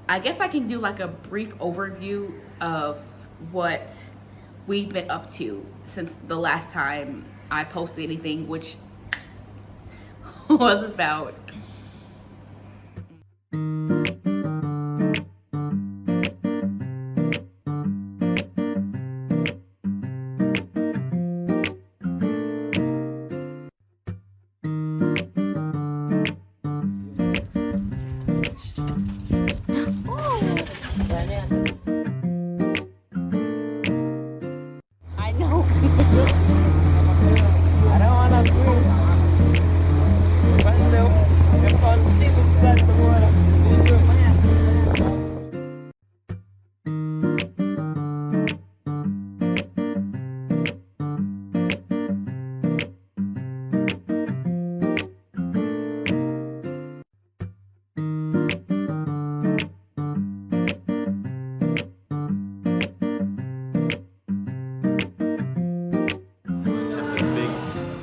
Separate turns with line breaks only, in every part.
I guess I can do like a brief overview of what we've been up to since the last time I posted anything, which was about I know.
I don't wanna swim. But no, I'm constantly got the water.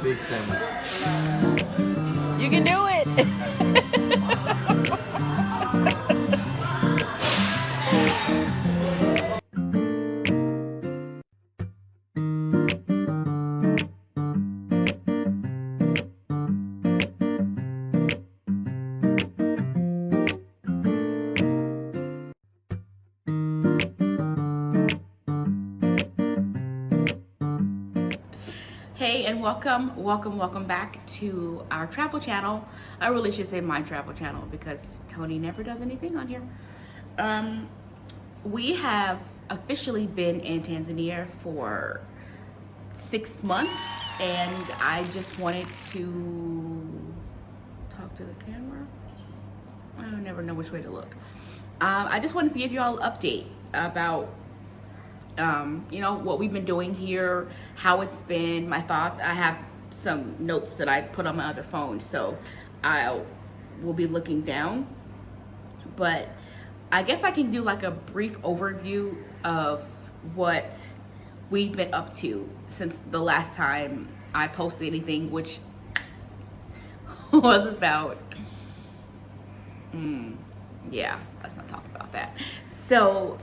Big salmon.
You can do it. Hey, and welcome back to our travel channel. I really should say my travel channel because Tony never does anything on here. Um, we have officially been in Tanzania for 6 months, and I just wanted to talk to the camera. I never know which way to look. I just wanted to give you all an update about what we've been doing here, how it's been, my thoughts. I have some notes that I put on my other phone, so I will be looking down. But I guess I can do like a brief overview of what we've been up to since the last time I posted anything, which was about, yeah, let's not talk about that. So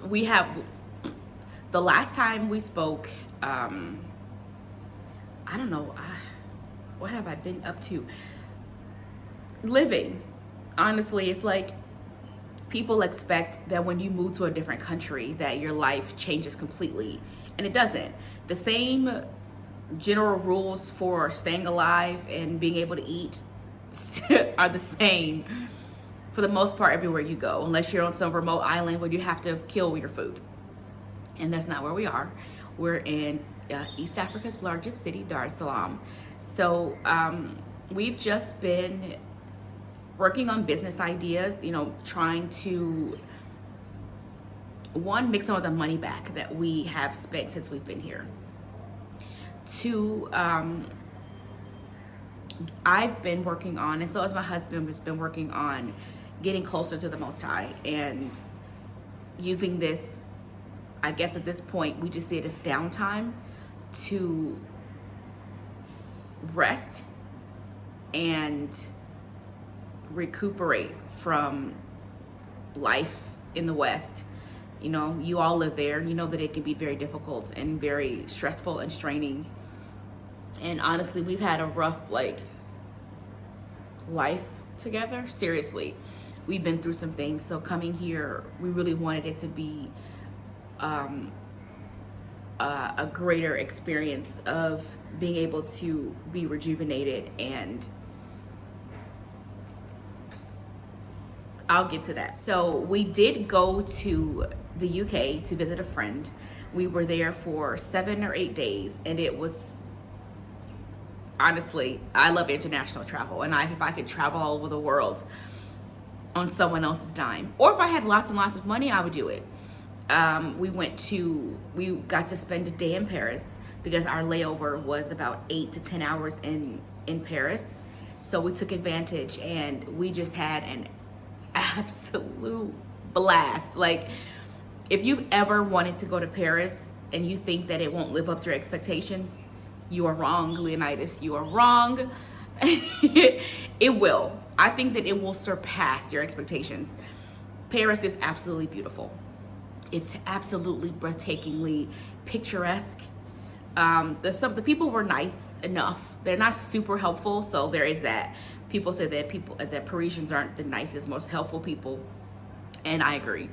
we have, the last time we spoke, I don't know, what have I been up to? Living. Honestly, it's like people expect that when you move to a different country that your life changes completely, and it doesn't. The same general rules for staying alive and being able to eat are the same for the most part everywhere you go, unless you're on some remote island where you have to kill your food. And that's not where we are. We're in East Africa's largest city, Dar es Salaam. So we've just been working on business ideas, trying to, one, make some of the money back that we have spent since we've been here. Two, I've been working on, and so has my husband, has been working on getting closer to the Most High and using this, I guess at this point, we just see it as downtime to rest and recuperate from life in the West. You all live there. You know that it can be very difficult and very stressful and straining. And honestly, we've had a rough, life together. Seriously, we've been through some things. So coming here, we really wanted it to be a greater experience of being able to be rejuvenated, and I'll get to that. So we did go to the UK to visit a friend. We were there for 7 or 8 days, and it was, honestly, I love international travel, and if I could travel all over the world on someone else's dime, or if I had lots and lots of money, I would do it. We got to spend a day in Paris because our layover was about 8 to 10 hours in Paris. So we took advantage, and we just had an absolute blast. Like, if you've ever wanted to go to Paris and you think that it won't live up to your expectations, you are wrong, Leonidas. You are wrong. It will. I think that it will surpass your expectations. Paris is absolutely beautiful. It's absolutely breathtakingly picturesque. The people were nice enough. They're not super helpful, so there is that. People say that Parisians aren't the nicest, most helpful people, and I agree.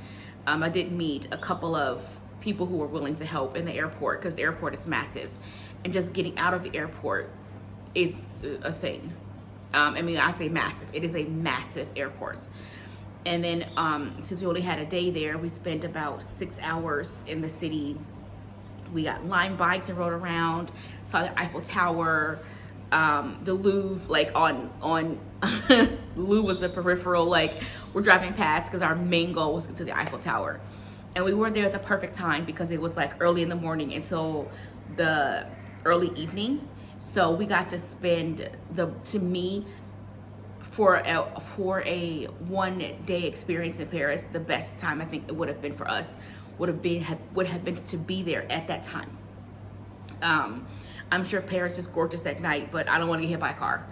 I did meet a couple of people who were willing to help in the airport because the airport is massive, and just getting out of the airport is a thing. I mean, I say massive. It is a massive airport. And then since we only had a day there, we spent about 6 hours in the city. We got Lime bikes and rode around, saw the Eiffel Tower, the Louvre, like on the Louvre was the peripheral, like we're driving past because our main goal was to get to the Eiffel Tower. And we were there at the perfect time because it was like early in the morning until the early evening. So we got to spend to me, for a 1-day experience in Paris, the best time I think it would have been for us would have been to be there at that time. I'm sure Paris is gorgeous at night, but I don't want to get hit by a car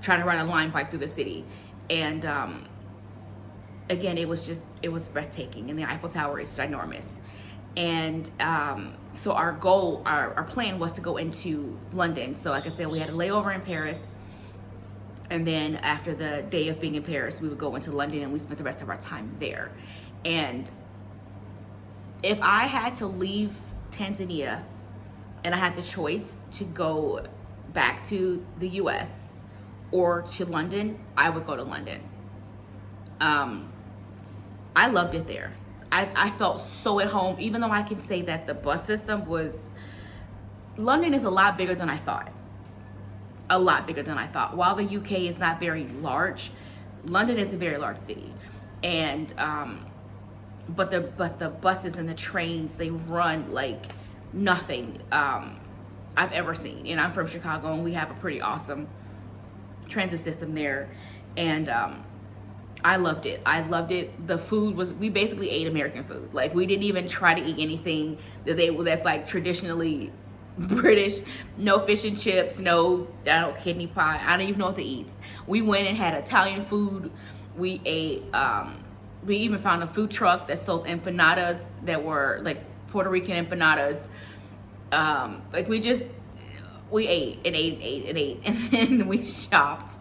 trying to ride a line bike through the city. And again, it was breathtaking, and the Eiffel Tower is ginormous. And so our goal, our plan was to go into London. So like I said, we had a layover in Paris. And then after the day of being in Paris, we would go into London, and we spent the rest of our time there. And if I had to leave Tanzania and I had the choice to go back to the US or to London, I would go to London. I loved it there. I felt so at home, even though I can say that the bus system London is a lot bigger than I thought. A lot bigger than I thought. While the UK is not very large, London is a very large city. And but the buses and the trains, they run like nothing I've ever seen. And I'm from Chicago, and we have a pretty awesome transit system there. And I loved it. The food we basically ate American food. Like, we didn't even try to eat anything that's like traditionally British. No fish and chips, no kidney pie. I don't even know what to eat. We went and had Italian food. We ate we even found a food truck that sold empanadas that were like Puerto Rican empanadas. Like we ate and ate and ate and ate, and then we shopped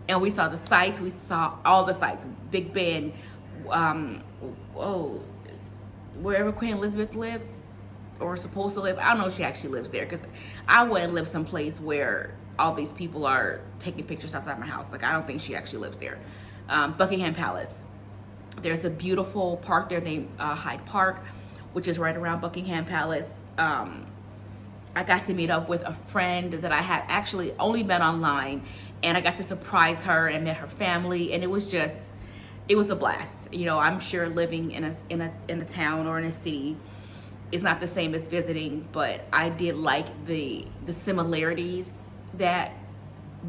and we saw the sights. We saw all the sights. Big Ben, wherever Queen Elizabeth lives or supposed to live. I don't know if she actually lives there, because I wouldn't live someplace where all these people are taking pictures outside my house. Like, I don't think she actually lives there. Buckingham Palace. There's a beautiful park there named Hyde Park, which is right around Buckingham Palace. I got to meet up with a friend that I had actually only met online, and I got to surprise her and met her family, and it was a blast. You know, I'm sure living in a town or in a city is not the same as visiting, but I did like the similarities that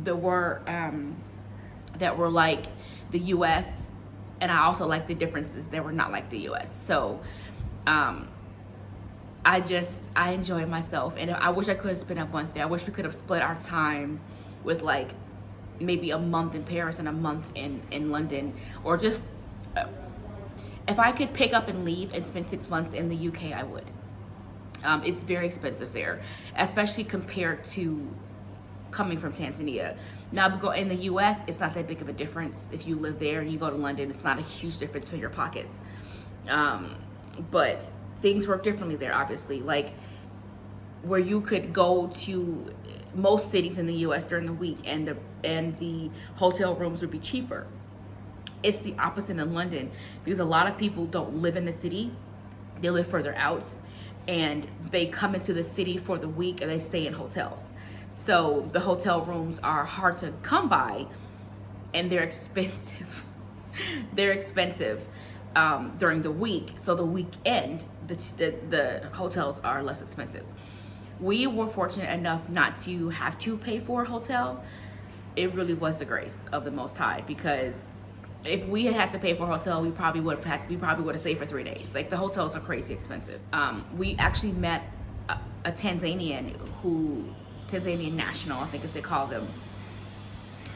were like the U.S., and I also like the differences that were not like the U.S. So I enjoyed myself, and I wish I could have spent a month there. I wish we could have split our time with like maybe a month in Paris and a month in London, or just if I could pick up and leave and spend 6 months in the UK, I would. It's very expensive there, especially compared to coming from Tanzania. Now, in the US, it's not that big of a difference. If you live there and you go to London, it's not a huge difference for your pockets. But things work differently there, obviously. Like, where you could go to most cities in the US during the week, and the hotel rooms would be cheaper. It's the opposite in London, because a lot of people don't live in the city. They live further out, and they come into the city for the week and they stay in hotels. So the hotel rooms are hard to come by, and they're expensive. They're expensive during the week. So the weekend, the hotels are less expensive. We were fortunate enough not to have to pay for a hotel. It really was the grace of the Most High, because if we had to pay for a hotel, we probably would have stayed for 3 days. Like, the hotels are crazy expensive. We actually met a Tanzanian national, I think as they call them,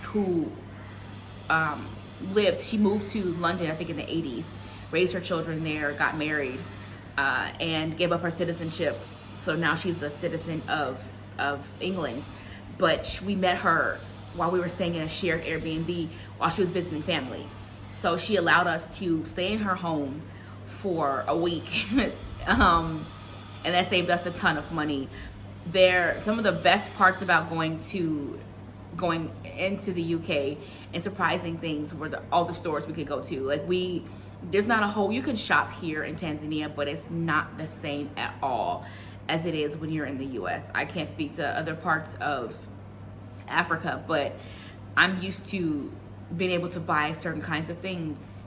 who she moved to London, I think in the 80s, raised her children there, got married, and gave up her citizenship. So now she's a citizen of England. But we met her while we were staying in a shared Airbnb while she was visiting family. So she allowed us to stay in her home for a week. And that saved us a ton of money. Some of the best parts about going into the UK and surprising things were all the stores we could go to. Like there's not a whole, you can shop here in Tanzania, but it's not the same at all as it is when you're in the US. I can't speak to other parts of Africa, but I'm used to being able to buy certain kinds of things,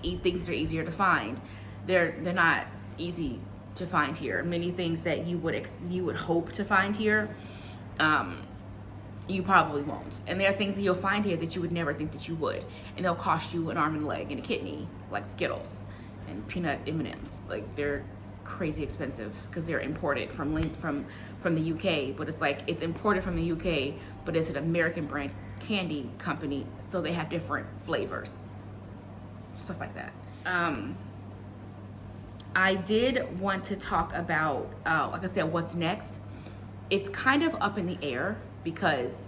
eat things that are easier to find. They're not easy to find here. Many things that you would hope to find here, you probably won't. And there are things that you'll find here that you would never think that you would, and they'll cost you an arm and a leg and a kidney, like Skittles and peanut M&Ms. Like they're crazy expensive because they're imported from the UK. But it's like it's imported from the UK, but it's an American brand candy company, so they have different flavors, stuff like that. I did want to talk about, like I said, what's next. It's kind of up in the air because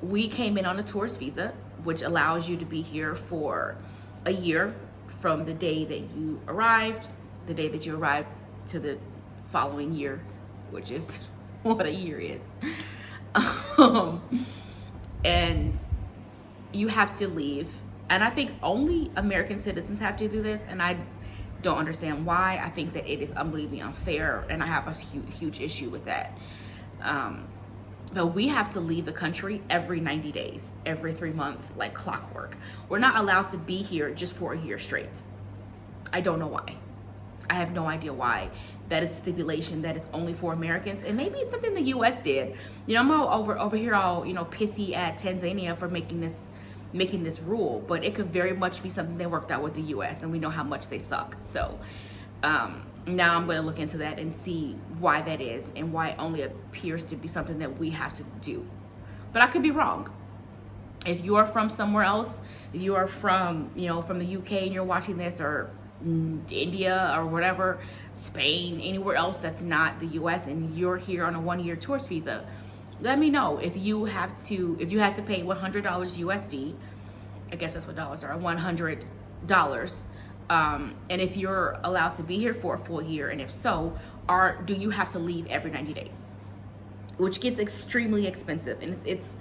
we came in on a tourist visa, which allows you to be here for a year from the day that you arrived, to the following year, which is what a year is. And you have to leave. And I think only American citizens have to do this, and I don't understand why. I think that it is unbelievably unfair, and I have a huge issue with that. But we have to leave the country every 90 days, every 3 months, like clockwork. We're not allowed to be here just for a year straight. I don't know why. I have no idea why. That is a stipulation that is only for Americans, and maybe it's something the US did. You know, I'm all over here all, pissy at Tanzania for making this rule, but it could very much be something they worked out with the US, and we know how much they suck. So now I'm going to look into that and see why that is and why it only appears to be something that we have to do. But I could be wrong. If you are from somewhere else, if you are from, from the UK and you're watching this, or India or whatever, Spain, anywhere else that's not the US, and you're here on a 1-year tourist visa, let me know. If you had to pay $100 USD, I guess that's what dollars are, $100, and if you're allowed to be here for a full year, and if so, do you have to leave every 90 days, which gets extremely expensive, and it's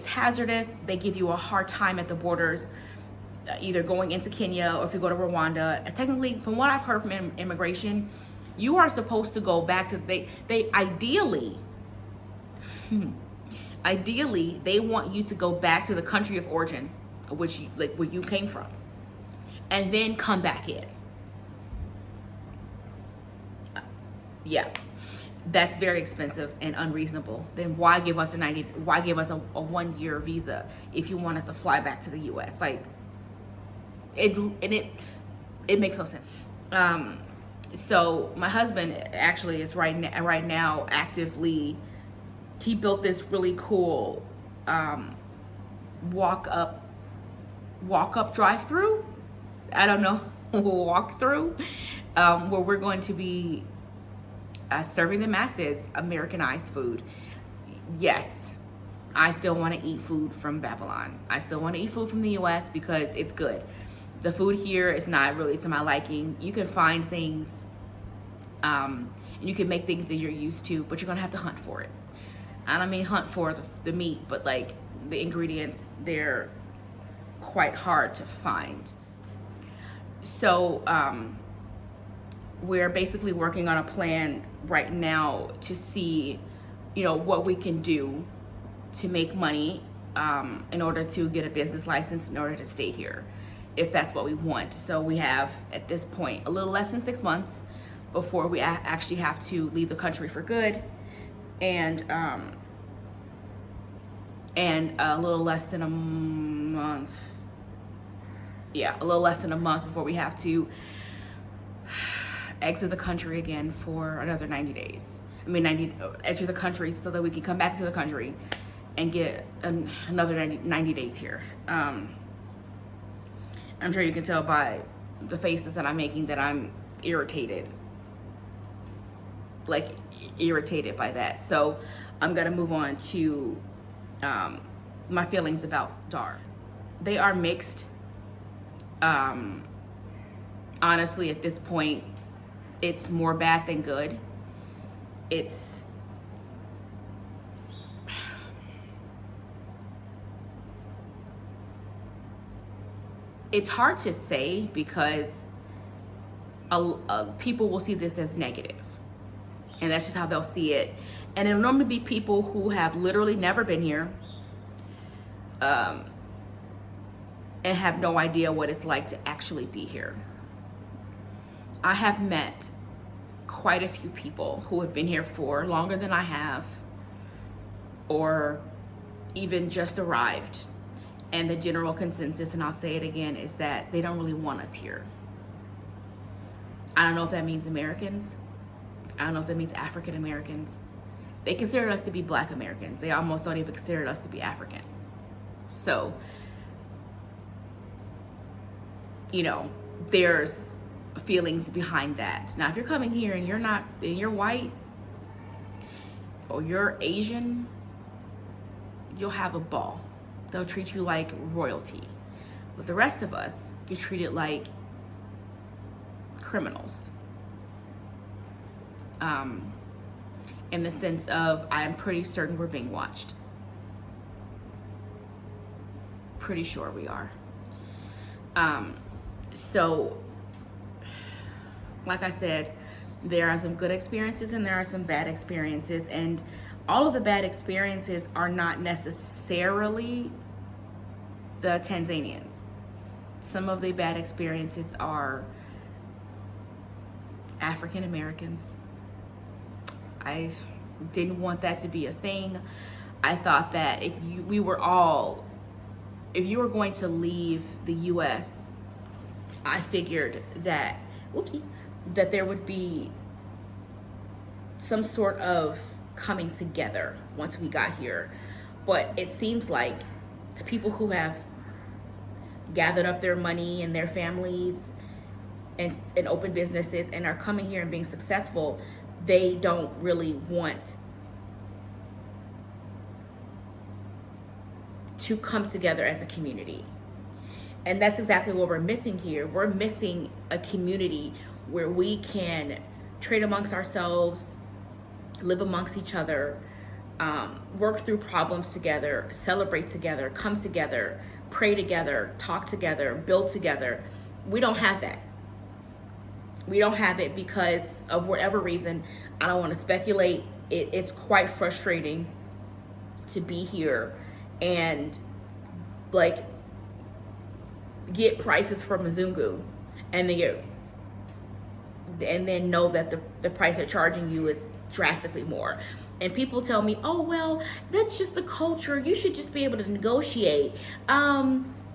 hazardous. They give you a hard time at the borders, either going into Kenya or if you go to Rwanda. Technically, from what I've heard from immigration, you are supposed to go back to they ideally they want you to go back to the country of origin, which where you came from, and then come back in. Yeah, that's very expensive and unreasonable. Then why give us a 1-year visa if you want us to fly back to the US? It makes no sense. So my husband actually is right now actively, he built this really cool walk up drive-through. I don't know, walk through, where we're going to be serving the masses Americanized food. Yes, I still want to eat food from Babylon. I still want to eat food from the US because it's good. The food here is not really to my liking. You can find things, and you can make things that you're used to, but you're gonna have to hunt for it. I don't mean hunt for the meat, but like the ingredients, they're quite hard to find. So we're basically working on a plan right now to see, what we can do to make money in order to get a business license in order to stay here, if that's what we want. So we have, at this point, a little less than 6 months before we actually have to leave the country for good, and a little less than a month. Yeah, a little less than a month before we have to exit the country again for another 90 days. Exit the country so that we can come back to the country and get another 90 days here. I'm sure you can tell by the faces that I'm making that I'm irritated. Like, irritated by that. So I'm gonna move on to my feelings about Dar. They are mixed. Honestly, at this point, it's more bad than good. It's hard to say because people will see this as negative, and that's just how they'll see it. And it'll normally be people who have literally never been here, and have no idea what it's like to actually be here. I have met quite a few people who have been here for longer than I have, or even just arrived. And the general consensus, and I'll say it again, is that they don't really want us here. I don't know if that means Americans. I don't know if that means African Americans. They consider us to be Black Americans. They almost don't even consider us to be African. So, you know, there's feelings behind that. Now, if you're coming here and you're white or you're Asian, you'll have a ball. They'll treat you like royalty. But the rest of us get treated like criminals. In the sense of, I'm pretty certain we're being watched. Pretty sure we are. So, like I said, there are some good experiences and there are some bad experiences, and all of the bad experiences are not necessarily the Tanzanians. Some of the bad experiences are African Americans. I didn't want that to be a thing. I thought that if you were going to leave the US, I figured that, that there would be some sort of coming together once we got here. But it seems like the people who have gathered up their money and their families and open businesses and are coming here and being successful, they don't really want to come together as a community. And that's exactly what we're missing here. We're missing a community where we can trade amongst ourselves, live amongst each other, work through problems together, celebrate together, come together, pray together, talk together, build together. We don't have that. We don't have it because of whatever reason. I don't want to speculate. It's quite frustrating to be here and like get prices for Mzungu and then know that the price they're charging you is drastically more. And people tell me, oh, well, that's just the culture. You should just be able to negotiate.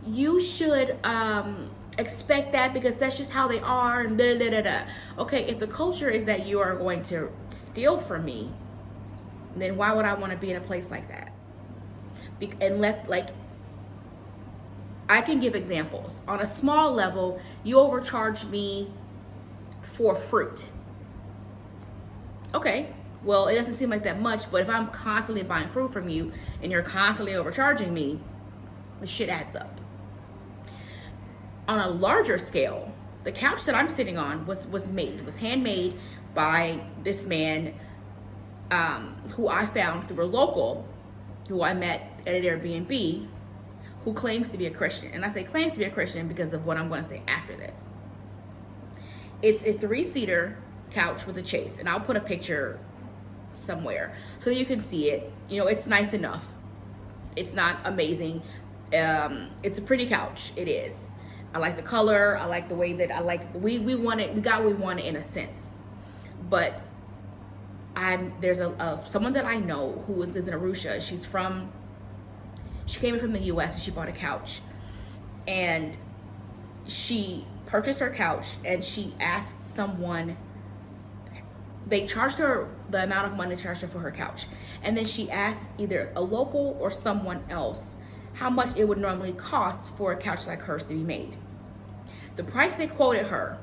You should expect that because that's just how they are, and da da da da. Okay, if the culture is that you are going to steal from me, then why would I want to be in a place like that? I can give examples. On a small level, you overcharge me for fruit. Okay, well, it doesn't seem like that much, but if I'm constantly buying fruit from you and you're constantly overcharging me, the shit adds up. On a larger scale, the couch that I'm sitting on was handmade by this man who I found through a local, who I met at an Airbnb, who claims to be a Christian. And I say claims to be a Christian because of what I'm going to say after this. It's a 3-seater couch with a chase, and I'll put a picture somewhere so you can see it. You know, it's nice enough. It's not amazing. It's a pretty couch. It is. I like the color. I like the way that we got what we wanted in a sense. But there's someone that I know who lives in Arusha. She came in from the US and she bought a couch. And she purchased her couch and she asked someone, they charged her the amount of money charged her for her couch. And then she asked either a local or someone else how much it would normally cost for a couch like hers to be made. The price they quoted her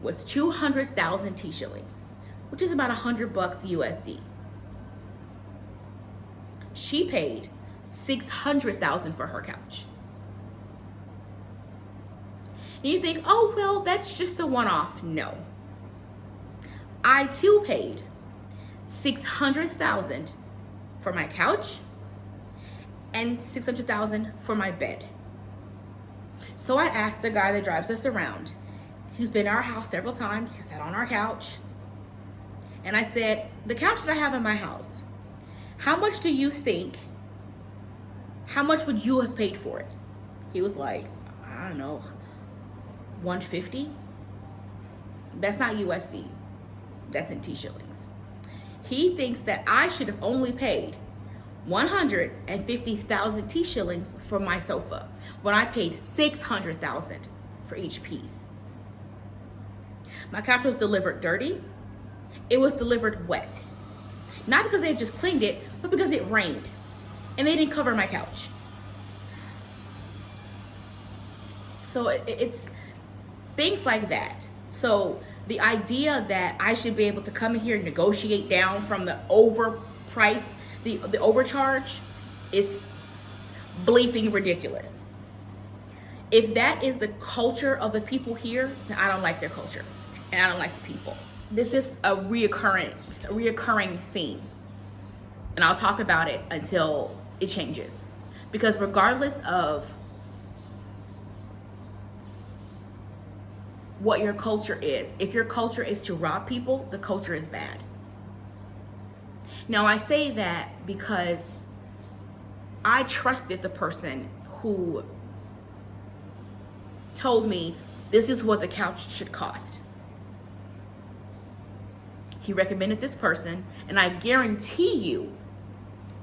was 200,000 T shillings, which is about 100 bucks USD. She paid 600,000 for her couch. And you think, oh, well, that's just a one-off. No. I too paid 600,000 for my couch and 600,000 for my bed. So I asked the guy that drives us around, who's been in our house several times, he sat on our couch, and I said, the couch that I have in my house, how much do you think, how much would you have paid for it? He was like, I don't know, 150? That's not USD, that's in T shillings. He thinks that I should have only paid 150,000 T shillings for my sofa when I paid 600,000 for each piece. My couch was delivered dirty. It was delivered wet. Not because they had just cleaned it, but because it rained and they didn't cover my couch. So it's things like that. So the idea that I should be able to come in here and negotiate down from the overprice, the overcharge, is bleeping ridiculous. If that is the culture of the people here, then I don't like their culture and I don't like the people. This is a reoccurring theme, and I'll talk about it until it changes. Because regardless of what your culture is, if your culture is to rob people, the culture is bad. Now I say that because I trusted the person who told me this is what the couch should cost. He recommended this person, and I guarantee you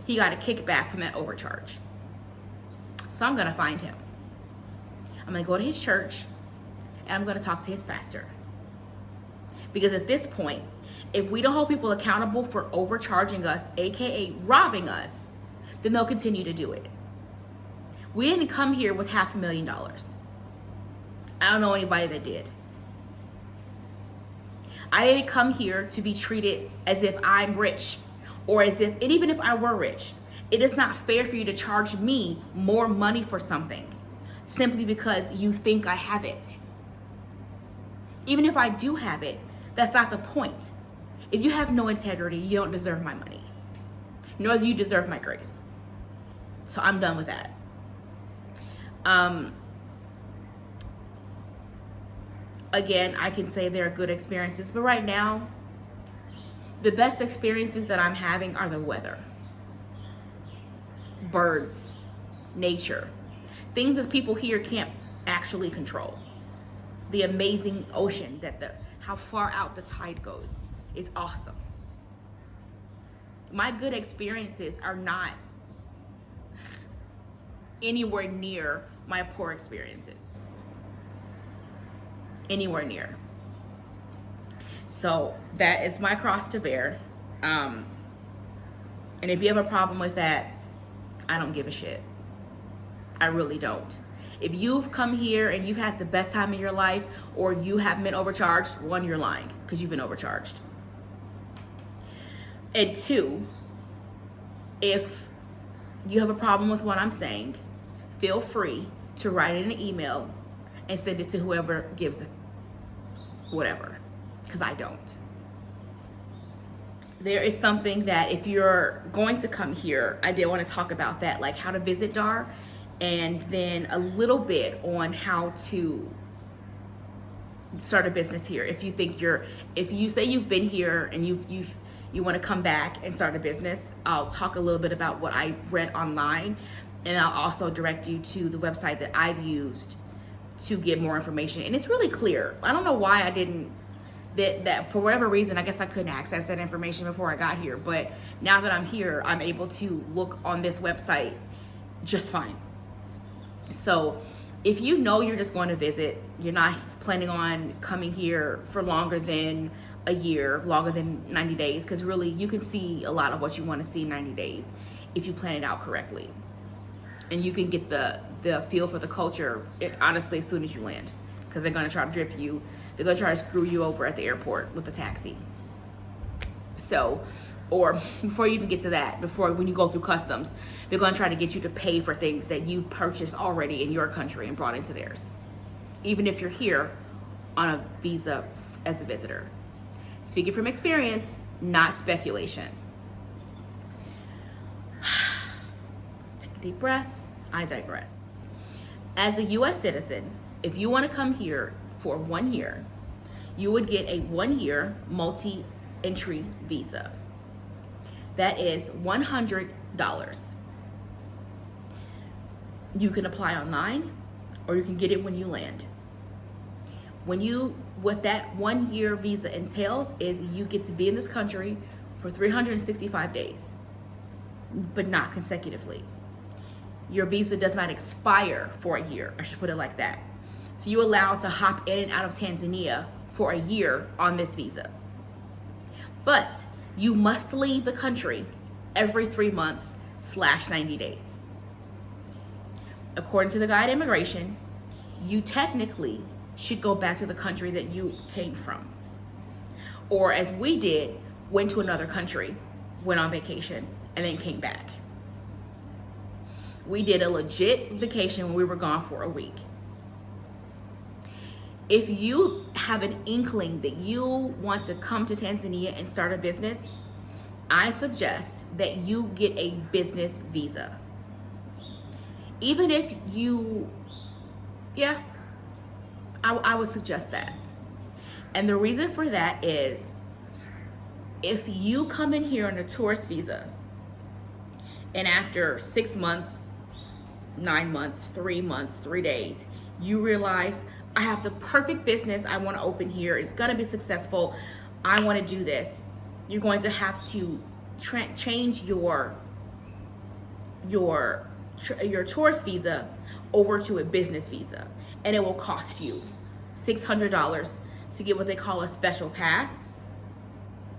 he got a kickback from that overcharge. So I'm gonna find him. I'm gonna go to his church and I'm gonna talk to his pastor. Because at this point, if we don't hold people accountable for overcharging us, AKA robbing us, then they'll continue to do it. We didn't come here with $500,000. I don't know anybody that did. I didn't come here to be treated as if I'm rich, or as if, and even if I were rich, it is not fair for you to charge me more money for something simply because you think I have it. Even if I do have it, that's not the point. If you have no integrity, you don't deserve my money, nor do you deserve my grace. So I'm done with that. Again, I can say there are good experiences, but right now, the best experiences that I'm having are the weather, birds, nature, things that people here can't actually control. The amazing ocean, how far out the tide goes is awesome. My good experiences are not anywhere near my poor experiences. Anywhere near. So that is my cross to bear. And if you have a problem with that, I don't give a shit. I really don't. If you've come here and you've had the best time of your life, or you haven't been overcharged, one, you're lying because you've been overcharged. And two, if you have a problem with what I'm saying, feel free to write in an email and send it to whoever gives it, whatever, because I don't. There is something that if you're going to come here, I did want to talk about that, like how to visit DAR, and then a little bit on how to start a business here. If you say you've been here and you want to come back and start a business, I'll talk a little bit about what I read online, and I'll also direct you to the website that I've used to get more information. And it's really clear. I don't know why I didn't, that for whatever reason, I guess I couldn't access that information before I got here. But now that I'm here, I'm able to look on this website just fine. So if you know you're just going to visit, you're not planning on coming here for longer than a year, longer than 90 days, because really you can see a lot of what you want to see in 90 days if you plan it out correctly. And you can get the the feel for the culture, honestly, as soon as you land, because they're going to try to drip you. They're going to try to screw you over at the airport with the taxi. So, or before you even get to that, before when you go through customs, they're going to try to get you to pay for things that you've purchased already in your country and brought into theirs, even if you're here on a visa as a visitor. Speaking from experience, not speculation. Take a deep breath. I digress. As a US citizen, if you want to come here for 1 year, you would get a 1-year multi-entry visa. That is $100. You can apply online or you can get it when you land. What that 1-year visa entails is you get to be in this country for 365 days, but not consecutively. Your visa does not expire for a year, I should put it like that. So you're allowed to hop in and out of Tanzania for a year on this visa. But you must leave the country every 3 months / 90 days. According to the guide immigration, you technically should go back to the country that you came from. Or as we did, went to another country, went on vacation, and then came back. We did a legit vacation when we were gone for a week. If you have an inkling that you want to come to Tanzania and start a business, I suggest that you get a business visa. Even if you, I would suggest that. And the reason for that is, if you come in here on a tourist visa, and after 6 months, 9 months, 3 months, 3 days, you realize, I have the perfect business I want to open here, it's going to be successful, I want to do this, you're going to have to change your tourist visa over to a business visa, and it will cost you $600 to get what they call a special pass.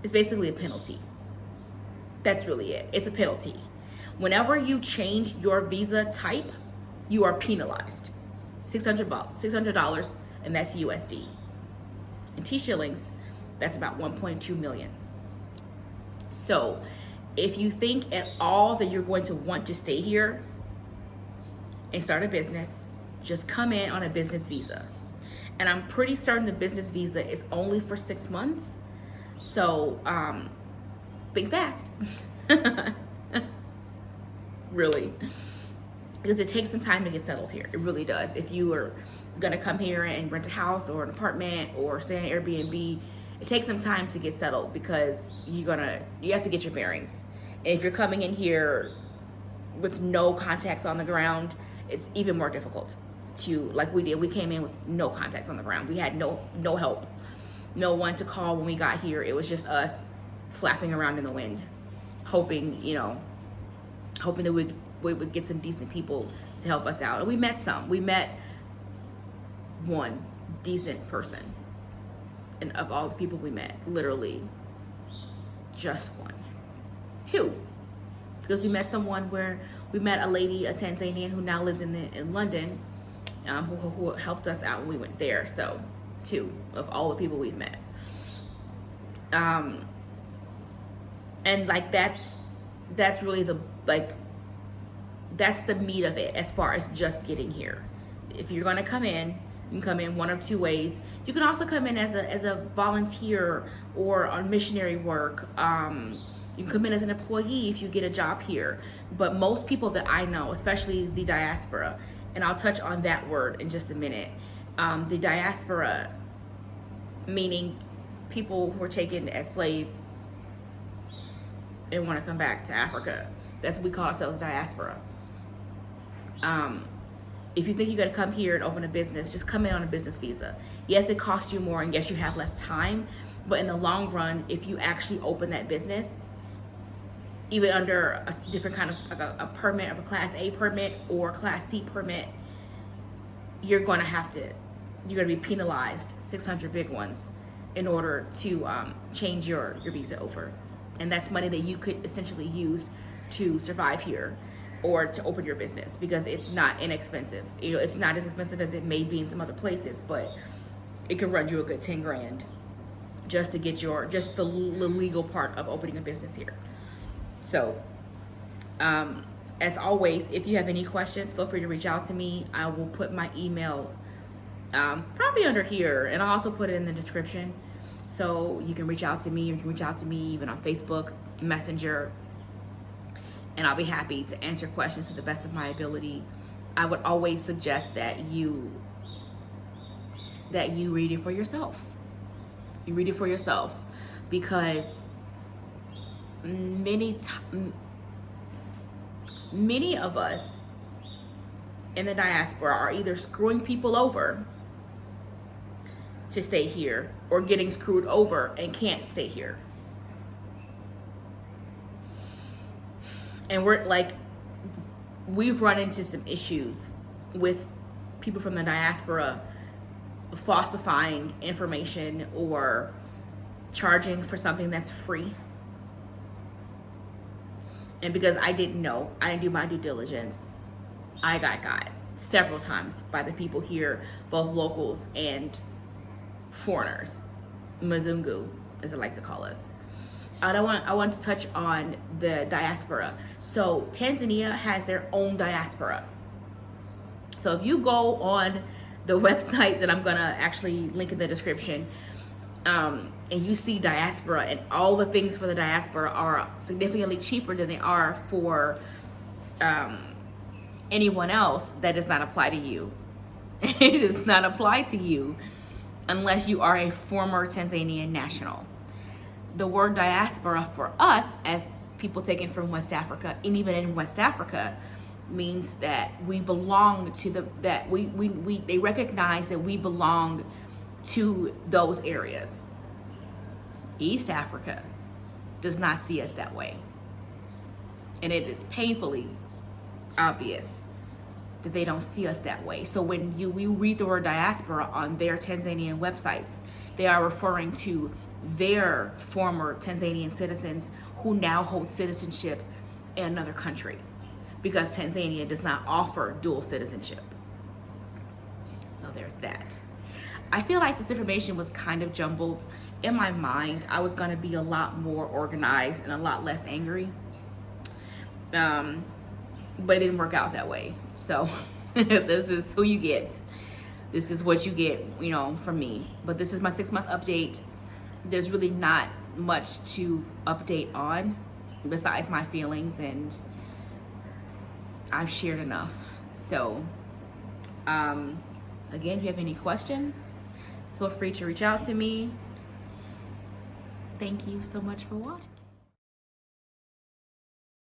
It's basically a penalty. That's really it. It's a penalty. Whenever you change your visa type, you are penalized. $600, and that's USD. In T shillings, that's about 1.2 million. So if you think at all that you're going to want to stay here and start a business, just come in on a business visa. And I'm pretty certain the business visa is only for 6 months. So think fast. Really. Because it takes some time to get settled here. It really does. If you are gonna come here and rent a house or an apartment or stay in an Airbnb, it takes some time to get settled because you have to get your bearings. And if you're coming in here with no contacts on the ground, it's even more difficult to, like we did. We came in with no contacts on the ground. We had no help, no one to call when we got here. It was just us flapping around in the wind, hoping that we would get some decent people to help us out. And we met some. We met one decent person, and of all the people we met, literally just one. 2, because we met someone where we met a lady, a Tanzanian who now lives in London, who helped us out when we went there. So 2 of all the people we've met. And like that's really that's the meat of it as far as just getting here. If you're gonna come in, you can come in one of 2 ways. You can also come in as a volunteer or on missionary work. You can come in as an employee if you get a job here. But most people that I know, especially the diaspora, and I'll touch on that word in just a minute. The diaspora, meaning people who were taken as slaves and want to come back to Africa. That's what we call ourselves, diaspora. If you think you're gonna come here and open a business, just come in on a business visa. Yes, it costs you more, and yes, you have less time, but in the long run, if you actually open that business, even under a different kind of like a permit, of a Class A permit or Class C permit, you're gonna be penalized 600 big ones in order to change your visa over. And that's money that you could essentially use to survive here. or to open your business, because it's not inexpensive. You know, it's not as expensive as it may be in some other places, but it can run you a good 10 grand just to get just the legal part of opening a business here. So, as always, if you have any questions, feel free to reach out to me. I will put my email probably under here, and I'll also put it in the description. So you can reach out to me, or you can reach out to me even on Facebook, Messenger, and I'll be happy to answer questions to the best of my ability. I would always suggest that you read it for yourself. You read it for yourself, because many of us in the diaspora are either screwing people over to stay here, or getting screwed over and can't stay here. And we've run into some issues with people from the diaspora falsifying information or charging for something that's free. And because I didn't know, I didn't do my due diligence, I got several times by the people here, both locals and foreigners, Mzungu, as I like to call us. I want to touch on the diaspora. So Tanzania has their own diaspora. So if you go on the website that I'm gonna actually link in the description, and you see diaspora, and all the things for the diaspora are significantly cheaper than they are for anyone else, that does not apply to you. It does not apply to you unless you are a former Tanzanian national. The word diaspora for us, as people taken from West Africa, and even in West Africa, means that we belong to they recognize that we belong to those areas. East Africa does not see us that way. And it is painfully obvious that they don't see us that way. So when we read the word diaspora on their Tanzanian websites, they are referring to their former Tanzanian citizens who now hold citizenship in another country, because Tanzania does not offer dual citizenship. So there's that. I feel like this information was kind of jumbled. In my mind, I was gonna be a lot more organized and a lot less angry. But it didn't work out that way. So this is who you get. This is what you get, you know, from me. But this is my 6-month update. There's really not much to update on besides my feelings, and I've shared enough. So again, if you have any questions, feel free to reach out to me. Thank you so much for watching.